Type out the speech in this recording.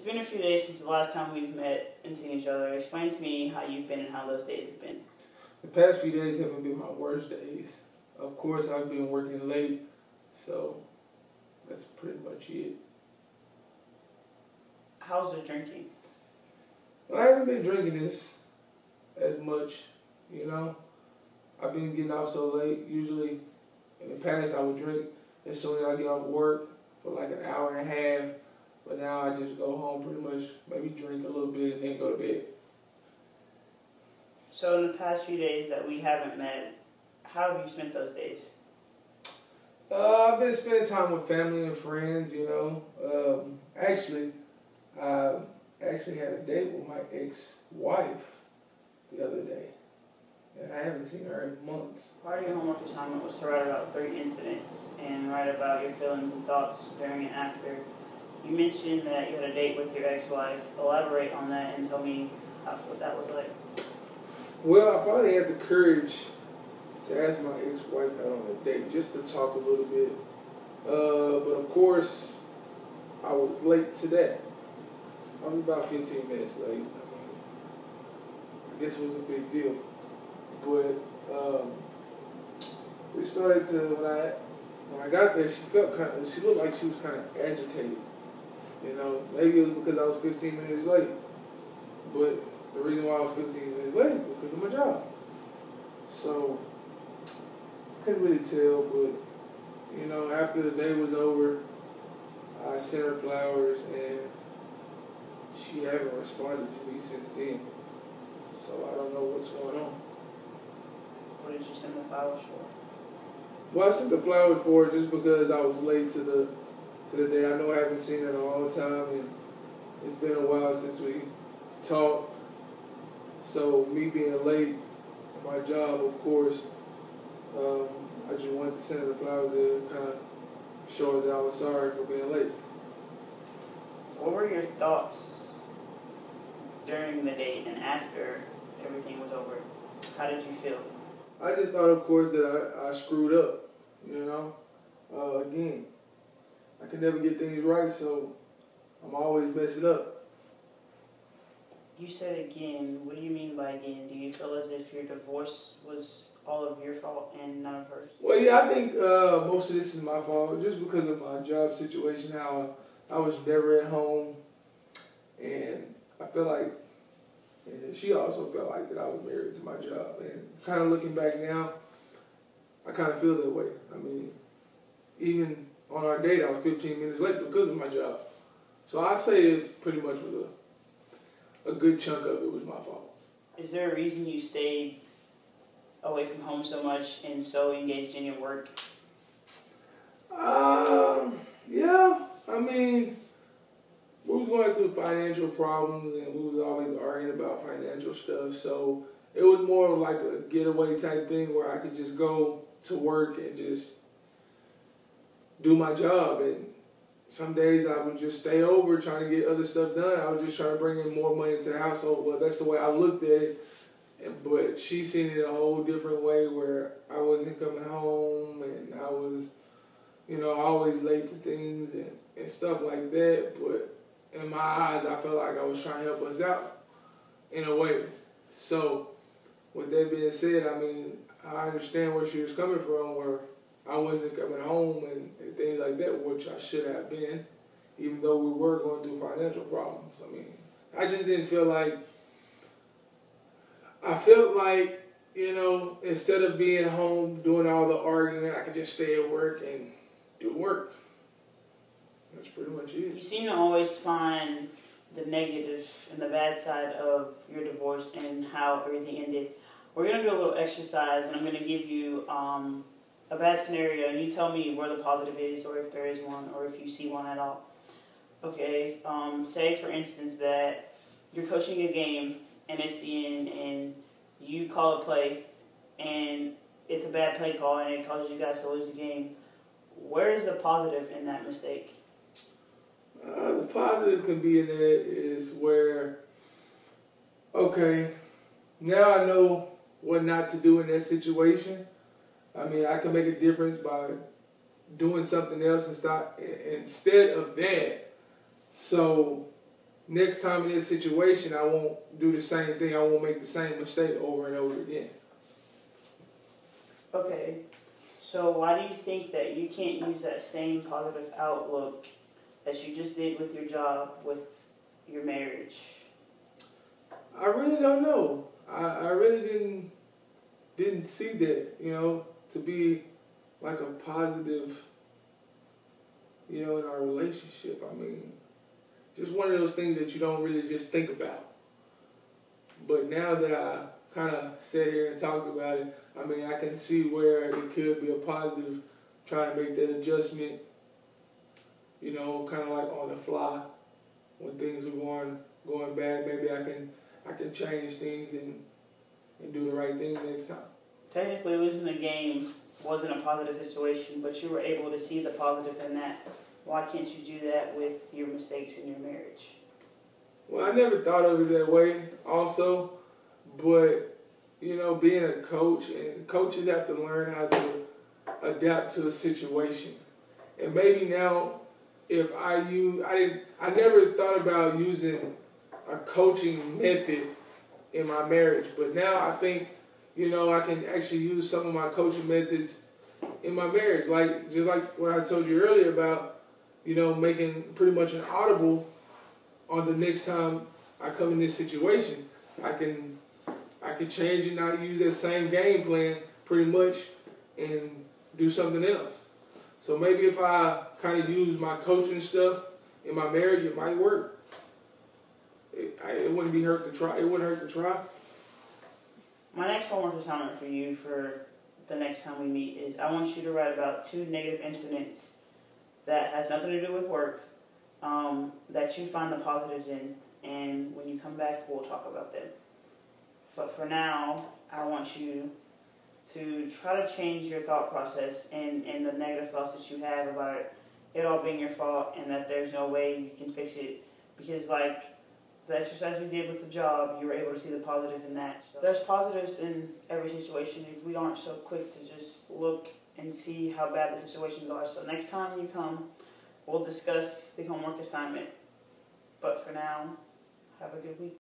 It's been a few days since the last time we've met and seen each other. Explain to me how you've been and how those days have been. The past few days haven't been my worst days. Of course, I've been working late, so that's pretty much it. How's the drinking? I haven't been drinking this as much, you know. I've been getting out so late. Usually, in the past, I would drink as soon as I get off work for like an hour and a half. But now I just go home pretty much, maybe drink a little bit and then go to bed. So in the past few days that we haven't met, how have you spent those days? I've been spending time with family and friends, you know. I actually had a date with my ex-wife the other day. And I haven't seen her in months. Part of your homework assignment was to write about 3 incidents and write about your feelings and thoughts during and after. You mentioned that you had a date with your ex-wife. Elaborate on that and tell me what that was like. Well, I finally had the courage to ask my ex-wife out on a date just to talk a little bit. But of course, I was late to that. I was about 15 minutes late. I mean, I guess it was a big deal. But we started to, when I got there, she looked like she was kind of agitated. You know, maybe it was because I was 15 minutes late. But the reason why I was 15 minutes late is because of my job. So, couldn't really tell, but, you know, after the day was over, I sent her flowers, and she haven't responded to me since then. So I don't know what's going on. What did you send the flowers for? Well, I sent the flowers for her just because I was late to the day. I know I haven't seen her in a long time, and it's been a while since we talked. So me being late at my job, of course, I just wanted to send her the flowers to kind of show her that I was sorry for being late. What were your thoughts during the date and after everything was over? How did you feel? I just thought, of course, that I screwed up, you know. Again, I can never get things right, so I'm always messing up. You said again. What do you mean by again? Do you feel as if your divorce was all of your fault and none of hers? Well, yeah, I think most of this is my fault just because of my job situation, how I was never at home, and I feel like, and she also felt like that I was married to my job. And kind of looking back now, I kind of feel that way. I mean, even on our date, I was 15 minutes late because of my job. So I say it pretty much was a good chunk of it was my fault. Is there a reason you stayed away from home so much and so engaged in your work? Yeah. I mean, we was going through financial problems, and we was always arguing about financial stuff. So it was more like a getaway type thing where I could just go to work and just do my job. And some days I would just stay over trying to get other stuff done. I was just trying to bring in more money into the household. Well, that's the way I looked at it. But she seen it a whole different way where I wasn't coming home and I was, you know, always late to things and stuff like that. But in my eyes, I felt like I was trying to help us out in a way. So with that being said, I mean, I understand where she was coming from, where I wasn't coming home and things like that, which I should have been, even though we were going through financial problems. I mean, I just didn't feel like, I felt like, you know, instead of being home doing all the arguing, I could just stay at work and do work. That's pretty much it. You seem to always find the negative and the bad side of your divorce and how everything ended. We're going to do a little exercise, and I'm going to give you a bad scenario, and you tell me where the positive is, or if there is one, or if you see one at all. Okay, say for instance that you're coaching a game, and it's the end, and you call a play, and it's a bad play call, and it causes you guys to lose the game. Where is the positive in that mistake? The positive can be in that is where, okay, now I know what not to do in that situation. I mean, I can make a difference by doing something else instead of that. So next time in this situation, I won't do the same thing. I won't make the same mistake over and over again. Okay, so why do you think that you can't use that same positive outlook that you just did with your job, with your marriage? I really don't know. I really didn't see that, to be like a positive, in our relationship. I mean, just one of those things that you don't really just think about. But now that I kind of sat here and talked about it, I mean, I can see where it could be a positive, trying to make that adjustment, kind of like on the fly. When things are going bad, maybe I can change things and do the right thing next time. Technically, losing the game wasn't a positive situation, but you were able to see the positive in that. Why can't you do that with your mistakes in your marriage? Well, I never thought of it that way also, but, being a coach, and coaches have to learn how to adapt to a situation. And maybe now, if I never thought about using a coaching method in my marriage, but now I think, I can actually use some of my coaching methods in my marriage. Just like what I told you earlier about, making pretty much an audible on the next time I come in this situation. I can change and not use that same game plan pretty much and do something else. So maybe if I kind of use my coaching stuff in my marriage, it might work. It wouldn't hurt to try. It wouldn't hurt to try. My next homework assignment for you for the next time we meet is I want you to write about 2 negative incidents that has nothing to do with work, that you find the positives in, and when you come back, we'll talk about them. But for now, I want you to try to change your thought process and the negative thoughts that you have about it all being your fault and that there's no way you can fix it. Because like the exercise we did with the job, you were able to see the positive in that. So there's positives in every situation if we aren't so quick to just look and see how bad the situations are. So next time you come, we'll discuss the homework assignment. But for now, have a good week.